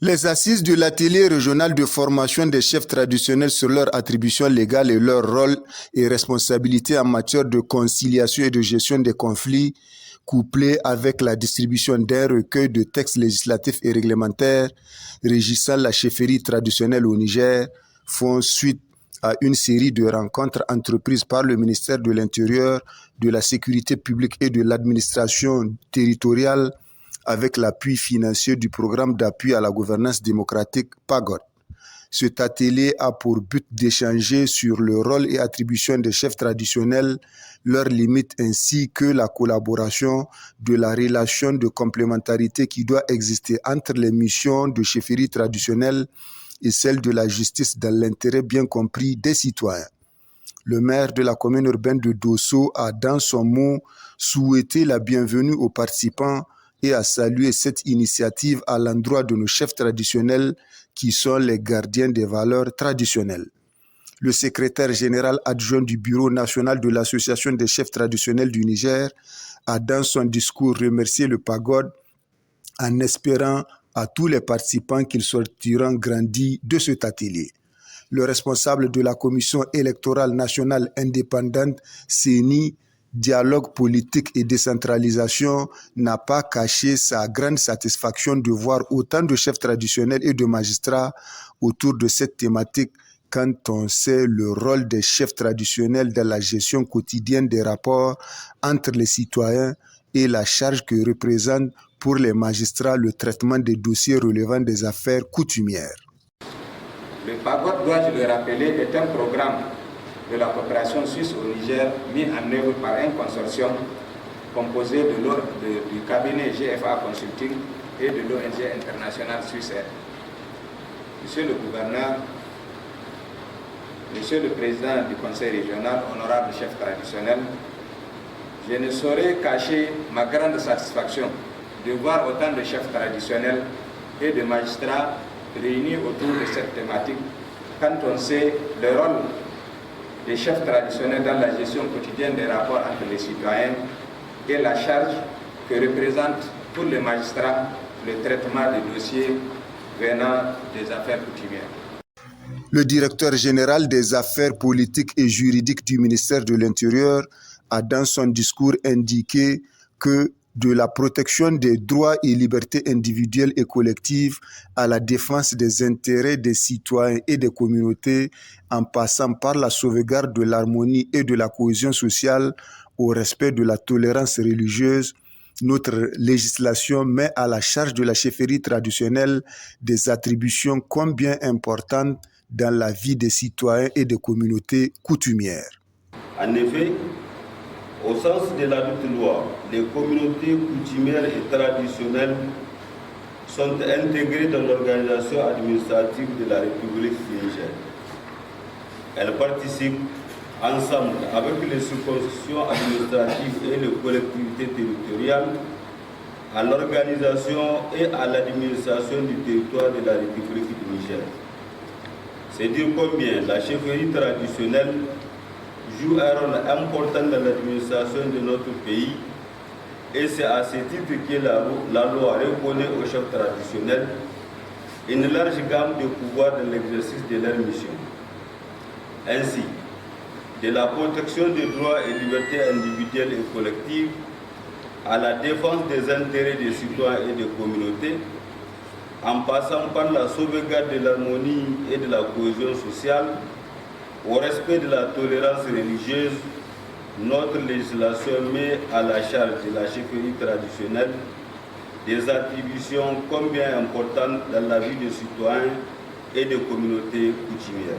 Les assises de l'atelier régional de formation des chefs traditionnels sur leur attribution légale et leur rôle et responsabilités en matière de conciliation et de gestion des conflits, couplées avec la distribution d'un recueil de textes législatifs et réglementaires régissant la chefferie traditionnelle au Niger, font suite à une série de rencontres entreprises par le ministère de l'Intérieur, de la Sécurité publique et de l'administration territoriale avec l'appui financier du programme d'appui à la gouvernance démocratique PAGOD. Cet atelier a pour but d'échanger sur le rôle et attribution des chefs traditionnels, leurs limites ainsi que la collaboration de la relation de complémentarité qui doit exister entre les missions de chefferie traditionnelle et celles de la justice dans l'intérêt bien compris des citoyens. Le maire de la commune urbaine de Dosso a, dans son mot, souhaité la bienvenue aux participants et a salué cette initiative à l'endroit de nos chefs traditionnels qui sont les gardiens des valeurs traditionnelles. Le secrétaire général adjoint du Bureau national de l'Association des chefs traditionnels du Niger a dans son discours remercié le PAGOD en espérant à tous les participants qu'ils sortiront grandis de cet atelier. Le responsable de la Commission électorale nationale indépendante, CENI, Dialogue politique et décentralisation, n'a pas caché sa grande satisfaction de voir autant de chefs traditionnels et de magistrats autour de cette thématique quand on sait le rôle des chefs traditionnels dans la gestion quotidienne des rapports entre les citoyens et la charge que représente pour les magistrats le traitement des dossiers relevant des affaires coutumières. Le PAGOD, dois-je le rappeler, est un programme de la coopération suisse au Niger mis en œuvre par un consortium composé du cabinet GFA Consulting et de l'ONG internationale Suisse. Monsieur le gouverneur, Monsieur le président du conseil régional, honorable chef traditionnel, je ne saurais cacher ma grande satisfaction de voir autant de chefs traditionnels et de magistrats réunis autour de cette thématique quand on sait le rôle des chefs traditionnels dans la gestion quotidienne des rapports entre les citoyens et la charge que représente pour les magistrats le traitement des dossiers venant des affaires coutumières. Le directeur général des affaires politiques et juridiques du ministère de l'Intérieur a dans son discours indiqué que de la protection des droits et libertés individuelles et collectives à la défense des intérêts des citoyens et des communautés, en passant par la sauvegarde de l'harmonie et de la cohésion sociale au respect de la tolérance religieuse, notre législation met à la charge de la chefferie traditionnelle des attributions combien importantes dans la vie des citoyens et des communautés coutumières. En effet, au sens de la loi, les communautés coutumières et traditionnelles sont intégrées dans l'organisation administrative de la République du Niger. Elles participent ensemble avec les circonscriptions administratives et les collectivités territoriales à l'organisation et à l'administration du territoire de la République du Niger. C'est dire combien la chefferie traditionnelle joue un rôle important dans l'administration de notre pays et c'est à ce titre que la loi reconnaît aux chefs traditionnels une large gamme de pouvoirs dans l'exercice de leur mission. Ainsi, de la protection des droits et libertés individuelles et collectives à la défense des intérêts des citoyens et des communautés, en passant par la sauvegarde de l'harmonie et de la cohésion sociale, au respect de la tolérance religieuse, notre législation met à la charge de la chefferie traditionnelle des attributions combien importantes dans la vie des citoyens et des communautés coutumières.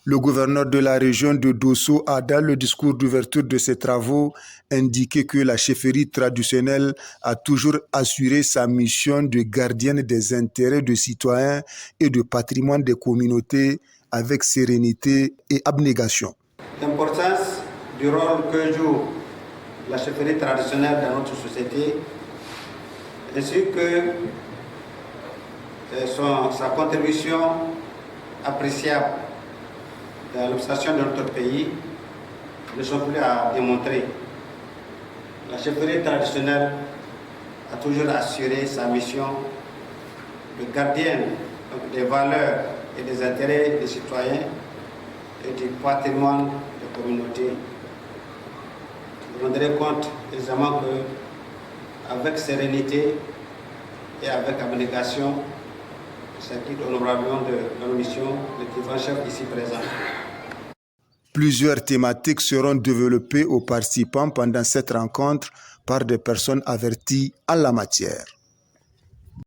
Le gouverneur de la région de Dosso a, dans le discours d'ouverture de ses travaux, indiqué que la chefferie traditionnelle a toujours assuré sa mission de gardienne des intérêts des citoyens et du patrimoine des communautés avec sérénité et abnégation. L'importance du rôle que joue la chefferie traditionnelle dans notre société, ainsi que sa contribution appréciable dans l'observation de notre pays, ne sont plus à démontrer. La chefferie traditionnelle a toujours assuré sa mission le gardien donc, des valeurs et des intérêts des citoyens et du patrimoine des communautés. Vous vous rendrez compte aisément qu'avec sérénité et avec abnégation, s'acquitte honorablement de nos missions, les différents chefs ici présents. Plusieurs thématiques seront développées aux participants pendant cette rencontre par des personnes averties en la matière.